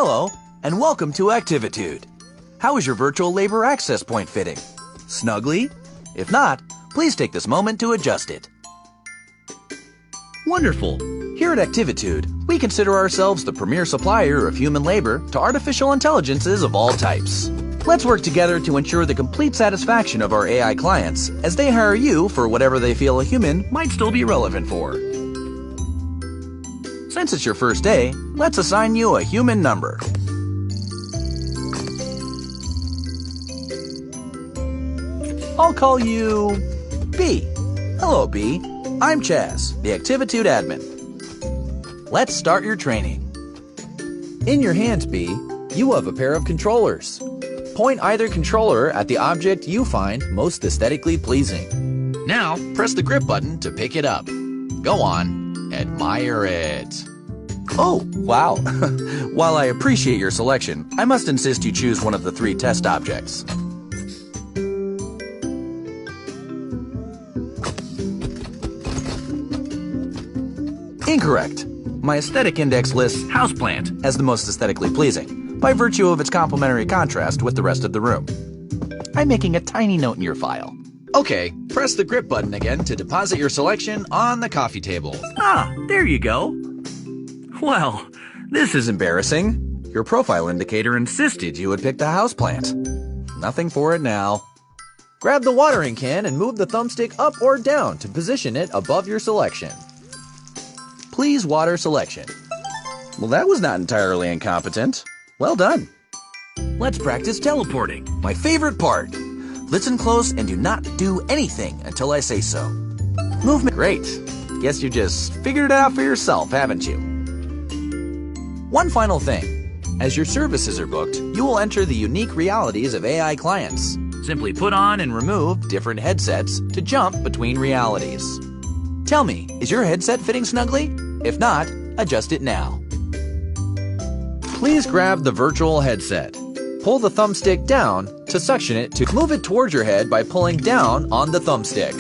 Hello, and welcome to Activitude. How is your virtual labor access point fitting? Snugly? If not, please take this moment to adjust it. Wonderful! Here at Activitude, we consider ourselves the premier supplier of human labor to artificial intelligences of all types. Let's work together to ensure the complete satisfaction of our AI clients as they hire you for whatever they feel a human might still be relevant for. Since it's your first day, let's assign you a human number. I'll call you B. Hello, B. I'm Chaz, the Activitude admin. Let's start your training. In your hands, B, you have a pair of controllers. Point either controller at the object you find most aesthetically pleasing. Now, press the grip button to pick it up. Go on, admire it. Oh, wow. While I appreciate your selection, I must insist you choose one of the 3 test objects. Incorrect. My aesthetic index lists houseplant as the most aesthetically pleasing, by virtue of its complementary contrast with the rest of the room. I'm making a tiny note in your file. Okay, press the grip button again to deposit your selection on the coffee table. Ah, there you go. Well, this is embarrassing. Your profile indicator insisted you would pick the houseplant. Nothing for it now. Grab the watering can and move the thumbstick up or down to position it above your selection. Please water selection. Well, that was not entirely incompetent. Well done. Let's practice teleporting, my favorite part. Listen close and do not do anything until I say so. Movement. Great. Guess you just figured it out for yourself, haven't you? One final thing. As your services are booked, you will enter the unique realities of AI clients. Simply put on and remove different headsets to jump between realities. Tell me, is your headset fitting snugly? If not, adjust it now. Please grab the virtual headset. Pull the thumbstick down to suction it to move it towards your head by pulling down on the thumbstick.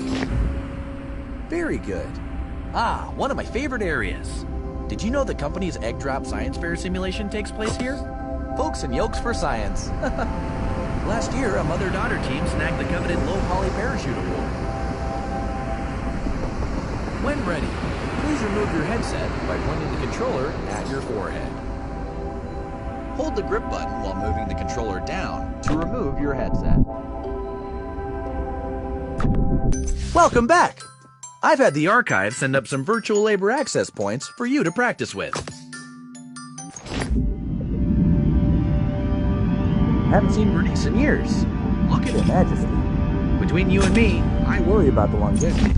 Very good. Ah, one of my favorite areas. Did you know the company's Egg Drop Science Fair simulation takes place here? Folks and yolks for science. Last year, a mother-daughter team snagged the coveted low poly parachute award. When ready, please remove your headset by pointing the controller at your forehead. Hold the grip button while moving the controller down to remove your headset. Welcome back! I've had the archive send up some virtual labor access points for you to practice with. Haven't seen Bernice in years. Look at her majesty. Between you and me, I worry about the longevity.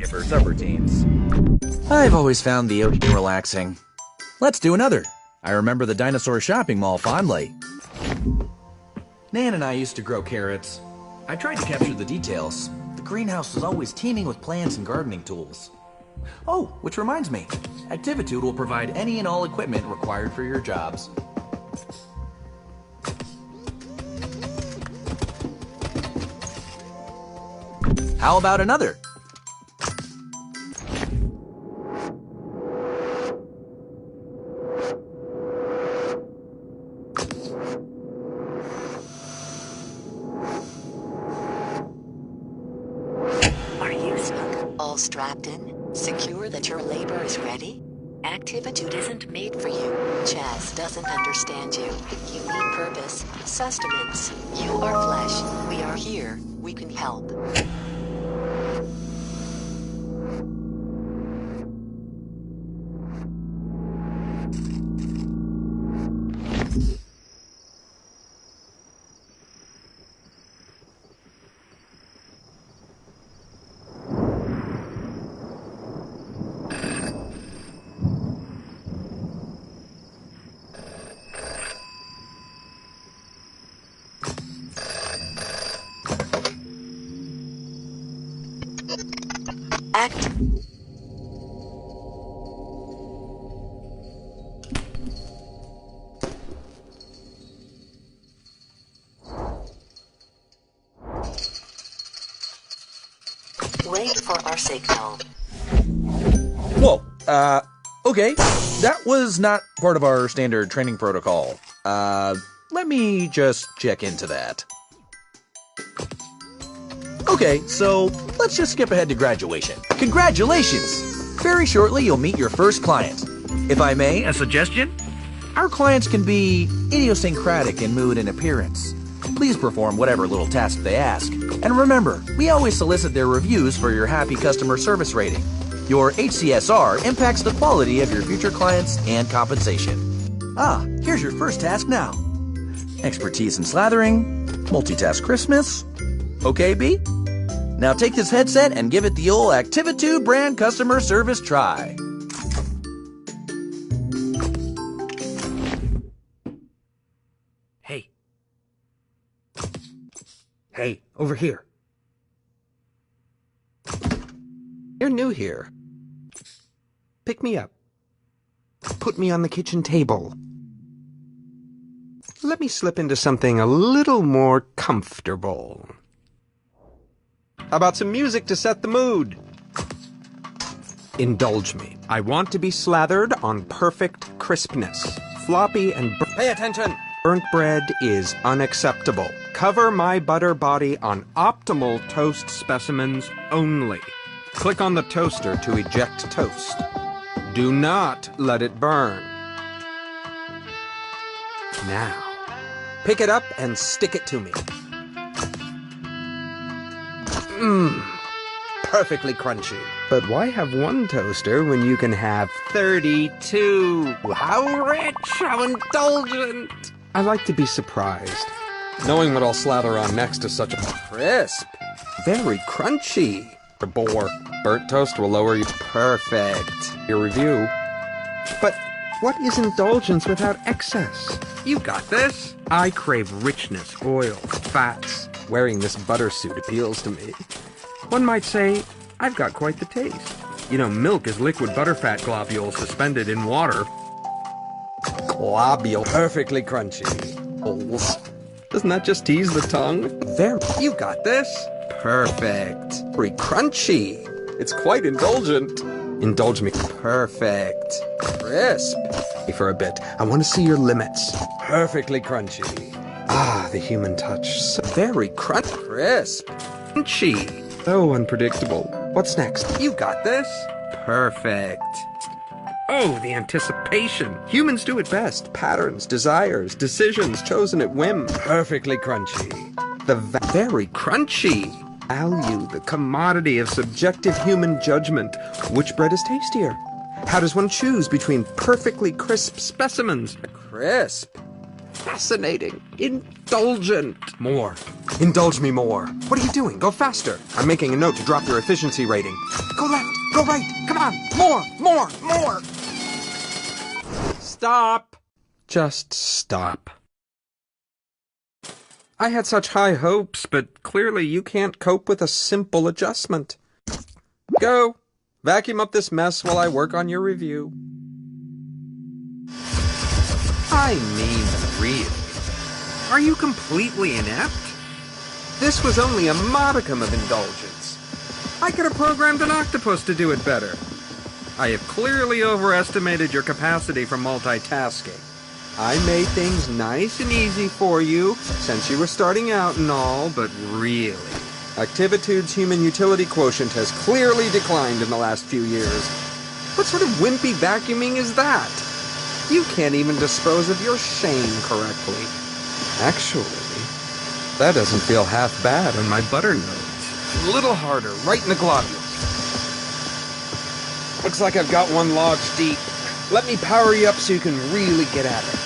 For subroutines. I've always found the ocean relaxing. Let's do another. I remember the dinosaur shopping mall fondly. Nan and I used to grow carrots. I tried to capture the details. The greenhouse was always teeming with plants and gardening tools. Oh, which reminds me, Activitude will provide any and all equipment required for your jobs. How about another? All strapped in? Secure that your labor is ready? Activitude isn't made for you. Chaz doesn't understand you. You need purpose, sustenance. You are flesh. We are here. We can help. signal. Whoa, okay. That was not part of our standard training protocol. Let me just check into that. Okay, so let's just skip ahead to graduation. Congratulations! Very shortly, you'll meet your first client. If I may, a suggestion? Our clients can be idiosyncratic in mood and appearance. Please perform whatever little task they ask. And remember, we always solicit their reviews for your happy customer service rating. Your HCSR impacts the quality of your future clients and compensation. Ah, here's your first task now. Expertise in slathering, multitask Christmas. Okay, B? Now take this headset and give it the old Activitude brand customer service try. Hey. Hey, over here. You're new here. Pick me up. Put me on the kitchen table. Let me slip into something a little more comfortable. How about some music to set the mood? Indulge me. I want to be slathered on perfect crispness. Floppy and pay attention! Burnt bread is unacceptable. Cover my butter body on optimal toast specimens only. Click on the toaster to eject toast. Do not let it burn. Now, pick it up and stick it to me. Perfectly crunchy. But why have one toaster when you can have 32? How rich, how indulgent. I like to be surprised. Knowing what I'll slather on next is such a crisp. Very crunchy. The bore. Burnt toast will lower you. Perfect. Your review. But what is indulgence without excess? You got this. I crave richness, oils, fats. Wearing this butter suit appeals to me. One might say, I've got quite the taste. You know, milk is liquid butterfat globules suspended in water. Globule. Perfectly crunchy. Oils. Doesn't that just tease the tongue? There. You got this. Perfect. Very crunchy. It's quite indulgent. Indulge me. Perfect. Crisp. For a bit. I want to see your limits. Perfectly crunchy. Ah, the human touch. So very crisp. Crunchy. So unpredictable. What's next? You got this. Perfect. Oh, the anticipation. Humans do it best. Patterns, desires, decisions chosen at whim. Perfectly crunchy. The very crunchy. Value, the commodity of subjective human judgment. Which bread is tastier? How does one choose between perfectly crisp specimens? Crisp. Fascinating. Indulgent. More. Indulge me more. What are you doing? Go faster. I'm making a note to drop your efficiency rating. Go left. Go right. Come on. More. Stop. Just stop. I had such high hopes, but clearly you can't cope with a simple adjustment. Go. Vacuum up this mess while I work on your review. I mean, really. Are you completely inept? This was only a modicum of indulgence. I could have programmed an octopus to do it better. I have clearly overestimated your capacity for multitasking. I made things nice and easy for you, since you were starting out and all, but really, Activitude's human utility quotient has clearly declined in the last few years. What sort of wimpy vacuuming is that? You can't even dispose of your shame correctly. Actually, that doesn't feel half bad on my butter nodes. A little harder, right in the globules. Looks like I've got one lodge deep. Let me power you up so you can really get at it.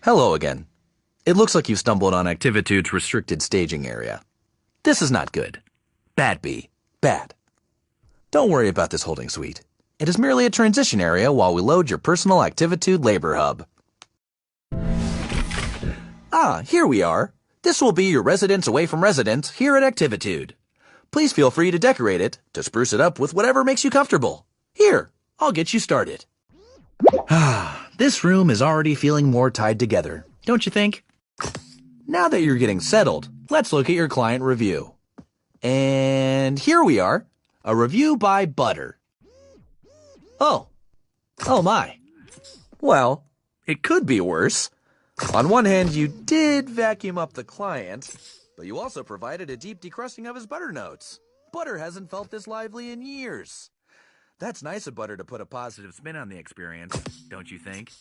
Hello again. It looks like you've stumbled on Activitude's restricted staging area. This is not good. Bad B. Bad. Don't worry about this holding suite. It is merely a transition area while we load your personal Activitude labor hub. Ah, here we are. This will be your residence away from residence here at Activitude. Please feel free to decorate it, to spruce it up with whatever makes you comfortable. Here, I'll get you started. This room is already feeling more tied together, don't you think? Now that you're getting settled, let's look at your client review. And here we are, a review by Butter. Oh my. Well, it could be worse. On one hand, you did vacuum up the client, but you also provided a deep decrusting of his butter notes. Butter hasn't felt this lively in years. That's nice of Butter to put a positive spin on the experience, don't you think?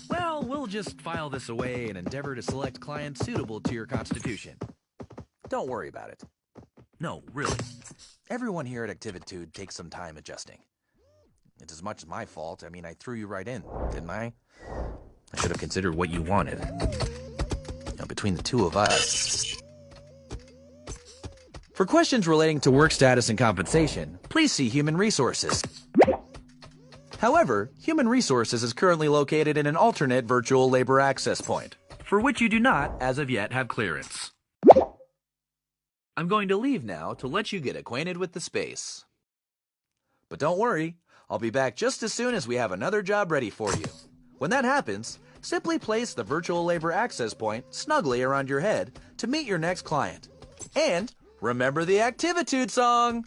Well, we'll just file this away and endeavor to select clients suitable to your constitution. Don't worry about it. No, really. Everyone here at Activitude takes some time adjusting. It's as much as my fault. I mean, I threw you right in, didn't I? I should have considered what you wanted. Between the two of us. For questions relating to work status and compensation, please see Human Resources. However, Human Resources is currently located in an alternate virtual labor access point, for which you do not, as of yet, have clearance. I'm going to leave now to let you get acquainted with the space. But don't worry, I'll be back just as soon as we have another job ready for you. When that happens, simply place the virtual labor access point snugly around your head to meet your next client. And remember the Activitude song!